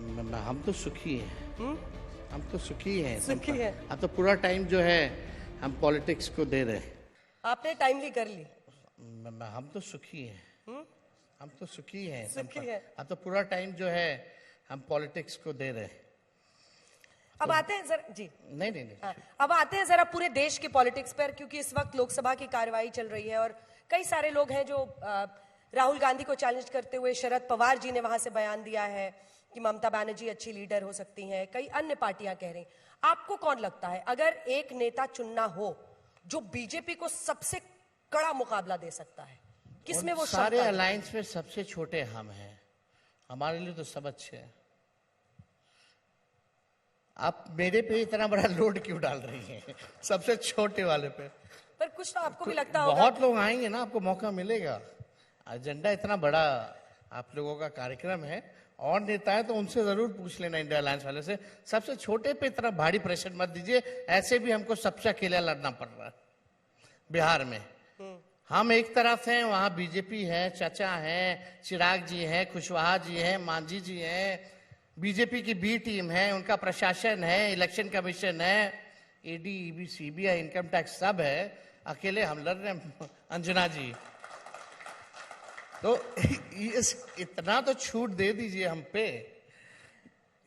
हम तो सुखी हैं। हम तो सुखी हैं। सुखी हैं। अब तो पूरा टाइम जो है हम पॉलिटिक्स को दे रहे हैं। आपने टाइमली कर ली। हम तो सुखी हैं। हम तो सुखी हैं। सुखी है। अब तो पूरा टाइम जो है हम पॉलिटिक्स को दे रहे हैं। अब आते हैं जरा जी। नहीं नहीं नहीं। हाँ, अब आते हैं जरा पूरे देश की पॉलिटिक्स पर, क्योंकि इस वक्त लोकसभा की कार्यवाही चल रही है और कई सारे लोग हैं जो राहुल गांधी को चैलेंज करते हुए, शरद पवार जी ने वहां से बयान दिया है कि ममता बनर्जी अच्छी लीडर हो सकती हैं, कई अन्य पार्टियां कह रही। आपको कौन लगता है, अगर एक नेता चुनना हो जो बीजेपी को सबसे कड़ा मुकाबला दे सकता है, किसमें वो सारे क्षमता है? अलायंस में सबसे छोटे हम हैं, हमारे लिए तो सब अच्छे हैं। आप मेरे पे इतना बड़ा लोड क्यों डाल रही हैं सबसे छोटे वाले पे? पर कुछ तो आपको भी लगता होगा। बहुत लोग आएंगे ना, आपको मौका मिलेगा। एजेंडा इतना बड़ा आप लोगों का कार्यक्रम है, और नेता है तो उनसे जरूर पूछ लेना इंडिया अलायंस वाले से। सबसे छोटे पे इतना भारी प्रेशर मत दीजिए, ऐसे भी हमको सबसे अकेला लड़ना पड़ रहा है बिहार में। हम एक तरफ हैं, वहां बीजेपी है, चाचा हैं, चिराग जी हैं, कुशवाहा जी हैं, मांझी जी हैं, बीजेपी की बी टीम है, उनका प्रशासन है, इलेक्शन कमीशन है, ED, EB, CBI, income tax सब है। अकेले हम लड़ रहे हैं अंजना जी। तो इतना तो छूट दे दीजिए हम पे,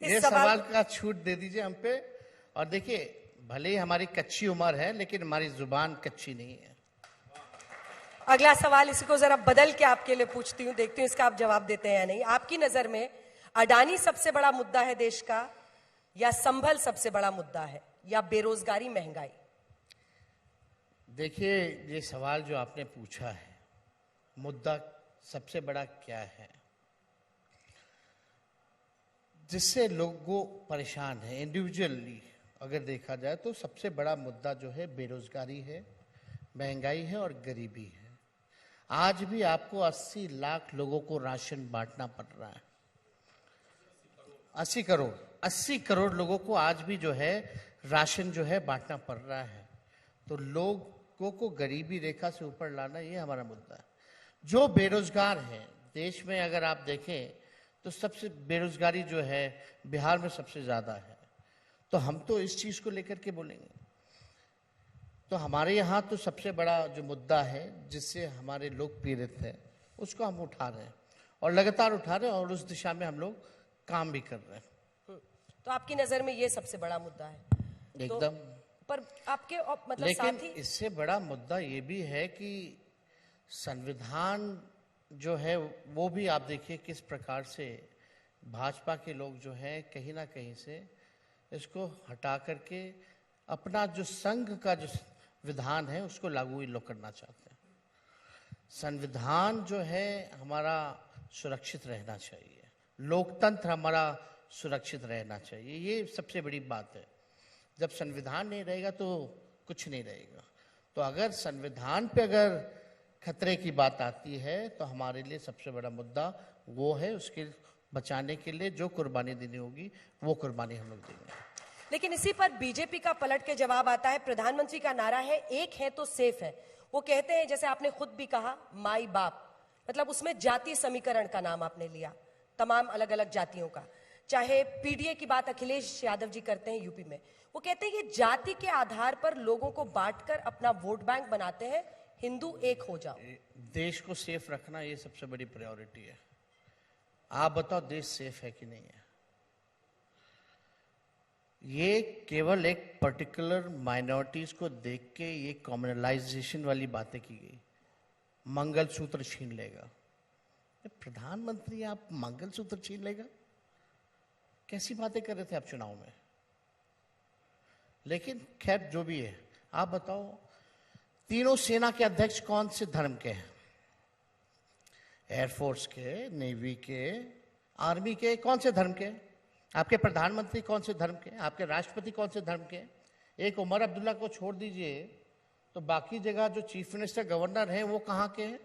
ये सवाल का छूट दे दीजिए हम पे। और देखिए, भले ही हमारी कच्ची उम्र है, लेकिन हमारी जुबान कच्ची नहीं है। अगला सवाल इसी को जरा बदल के आपके लिए पूछती हूँ, देखती हूँ इसका आप जवाब देते हैं या नहीं। आपकी नजर में अडानी सबसे बड़ा मुद्दा है देश का, या संभल सबसे बड़ा मुद्दा है, या बेरोजगारी, महंगाई? देखिए, ये सवाल जो आपने पूछा है, मुद्दा सबसे बड़ा क्या है जिससे लोगों परेशान है इंडिविजुअली, अगर देखा जाए तो सबसे बड़ा मुद्दा जो है बेरोजगारी है, महंगाई है और गरीबी है। आज भी आपको 80 लाख लोगों को राशन बांटना पड़ रहा है। 80 करोड़ लोगों को आज भी जो है राशन जो है बांटना पड़ रहा है। तो लोगों को गरीबी रेखा से ऊपर लाना, ये हमारा मुद्दा है। जो बेरोजगार हैं देश में, अगर आप देखें तो सबसे बेरोजगारी जो है बिहार में सबसे ज्यादा है। तो हम तो इस चीज को लेकर के बोलेंगे। तो हमारे यहाँ तो सबसे बड़ा जो मुद्दा है जिससे हमारे लोग पीड़ित हैं, उसको हम उठा रहे हैं और लगातार उठा रहे हैं, और उस दिशा में हम लोग काम भी कर रहे हैं। तो आपकी नजर में ये सबसे बड़ा मुद्दा है? एकदम। पर आपके मतलब लेकिन साथी, इससे बड़ा मुद्दा ये भी है कि संविधान जो है वो भी आप देखिए किस प्रकार से भाजपा के लोग जो हैं कहीं ना कहीं से इसको हटा करके अपना जो संघ का जो विधान है उसको लागू ये लोग करना चाहते हैं। संविधान जो है हमारा सुरक्षित रहना चाहिए, लोकतंत्र हमारा सुरक्षित रहना चाहिए, ये सबसे बड़ी बात है। जब संविधान नहीं रहेगा तो कुछ नहीं रहेगा। तो अगर संविधान पे अगर खतरे की बात आती है तो हमारे लिए सबसे बड़ा मुद्दा वो है, उसके बचाने के लिए जो कुर्बानी देनी होगी वो कुर्बानी हम लोग देंगे। लेकिन इसी पर बीजेपी का पलट के जवाब आता है। प्रधानमंत्री का नारा है एक है तो सेफ है। वो कहते हैं, जैसे आपने खुद भी कहा, माई बाप, मतलब उसमें जाति समीकरण का नाम आपने लिया, तमाम अलग अलग जातियों का। चाहे पीडीए की बात अखिलेश यादव जी करते हैं यूपी में, वो कहते हैं ये जाति के आधार पर लोगों को बांटकर अपना वोट बैंक बनाते हैं, हिंदू एक हो जाओ। देश को सेफ रखना ये सबसे बड़ी प्रायोरिटी है। आप बताओ देश सेफ है कि नहीं है? ये केवल एक पर्टिकुलर माइनॉरिटीज को देख के ये कॉम्युनलाइजेशन वाली बातें की गई। मंगलसूत्र छीन लेगा, प्रधानमंत्री आप मंगलसूत्र छीन लेगा? कैसी बातें कर रहे थे आप चुनाव में? लेकिन खैर जो भी है, आप बताओ तीनों सेना के अध्यक्ष कौन से धर्म के हैं? एयरफोर्स के, नेवी के, आर्मी के, कौन से धर्म के? आपके प्रधानमंत्री कौन से धर्म के? आपके राष्ट्रपति कौन से धर्म के? एक उमर अब्दुल्ला को छोड़ दीजिए तो बाकी जगह जो चीफ मिनिस्टर, गवर्नर हैं वो कहाँ के हैं?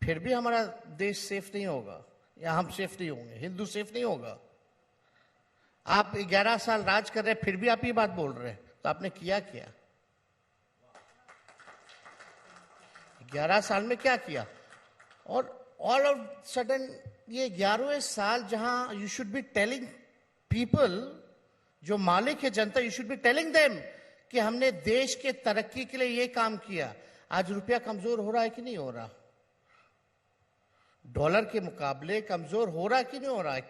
फिर भी हमारा देश सेफ नहीं होगा, या हम सेफ नहीं होंगे, हिंदू सेफ नहीं होगा। आप 11 साल राज कर रहे हैं, फिर भी आप ये बात बोल रहे हैं, तो आपने किया क्या? 11 साल में क्या किया? और ऑल ऑफ सडन ये 11वें साल जहां you should be telling people, जो मालिक है जनता, you should be telling them कि हमने देश के तरक्की के लिए ये काम किया। आज रुपया कमजोर हो रहा है कि नहीं हो रहा? डॉलर के मुकाबले कमजोर हो रहा है कि नहीं हो रहा है?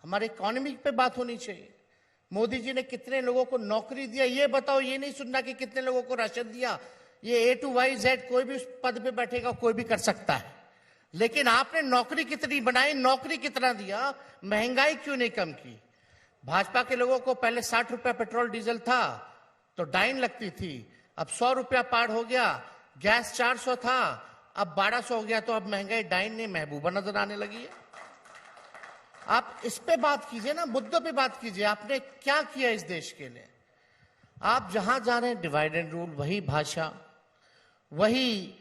हमारे इकोनॉमी पे बात होनी चाहिए। मोदी जी ने कितने लोगों को नौकरी दिया ये बताओ, ये नहीं सुनना कि कितने लोगों को राशन दिया। ये A to Y Z कोई भी उस पद पे बैठेगा, कोई भी कर सकता है, लेकिन आपने नौकरी कितनी बनाई, नौकरी कितना दिया, महंगाई क्यों नहीं कम की? भाजपा के लोगों को पहले 60 रुपया पेट्रोल डीजल था तो डाइन लगती थी, अब 100 रुपया पार हो गया। गैस 400 था, अब 1200 हो गया, तो अब महंगाई डाइन नहीं महबूबा नजर आने लगी है। आप इस पे बात कीजिए ना, मुद्दों पे बात कीजिए, आपने क्या किया इस देश के लिए? आप जहां जा रहे हैं डिवाइड एंड रूल, वही भाषा, वही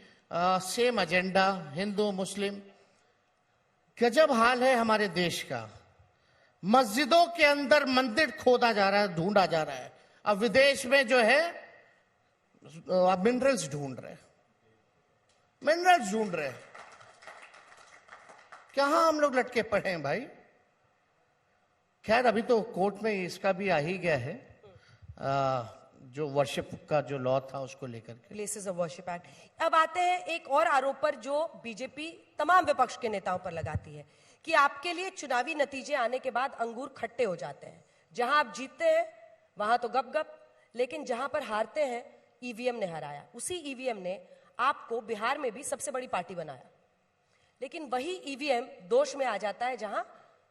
सेम एजेंडा, हिंदू मुस्लिम। गजब हाल है हमारे देश का। मस्जिदों के अंदर मंदिर खोदा जा रहा है, ढूंढा जा रहा है। अब विदेश में जो है अब मिनरल्स ढूंढ रहे, मिनरल्स ढूंढ रहे। कहां हम लोग लटके पड़े हैं भाई? खैर अभी तो कोर्ट में इसका भी आ ही गया है, जो वर्शिप का जो लॉ था उसको लेकर के, प्लेसेस ऑफ वर्शिप एक्ट। अब आते हैं एक और आरोप पर जो बीजेपी तमाम विपक्ष के नेताओं पर लगाती है कि आपके लिए चुनावी नतीजे आने के बाद अंगूर खट्टे हो जाते हैं। जहां आप जीतते हैं वहां तो गप गप, लेकिन जहां पर हारते हैं ईवीएम ने हराया। उसी ईवीएम ने आपको बिहार में भी सबसे बड़ी पार्टी बनाया, लेकिन वही ईवीएम दोष में आ जाता है जहां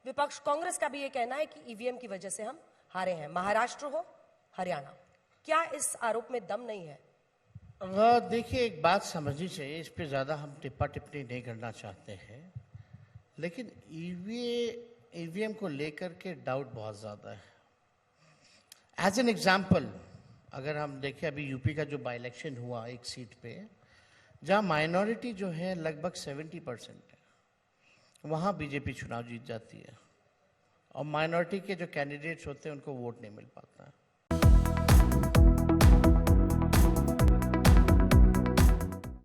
विपक्ष कांग्रेस का भी ये कहना है कि ईवीएम की वजह से हम हारे हैं, महाराष्ट्र हो हरियाणा। क्या इस आरोप में दम नहीं है? देखिए एक बात समझनी चाहिए, इस पे ज्यादा हम टिप्पा टिप्पणी नहीं करना चाहते हैं, लेकिन ईवीएम को लेकर के डाउट बहुत ज्यादा है। एज एन एग्जाम्पल अगर हम देखें, अभी यूपी का जो बाई इलेक्शन हुआ एक सीट पे, जहां माइनॉरिटी जो है लगभग 70% है, वहां बीजेपी चुनाव जीत जाती है, और माइनॉरिटी के जो कैंडिडेट्स होते हैं उनको वोट नहीं मिल पाता है।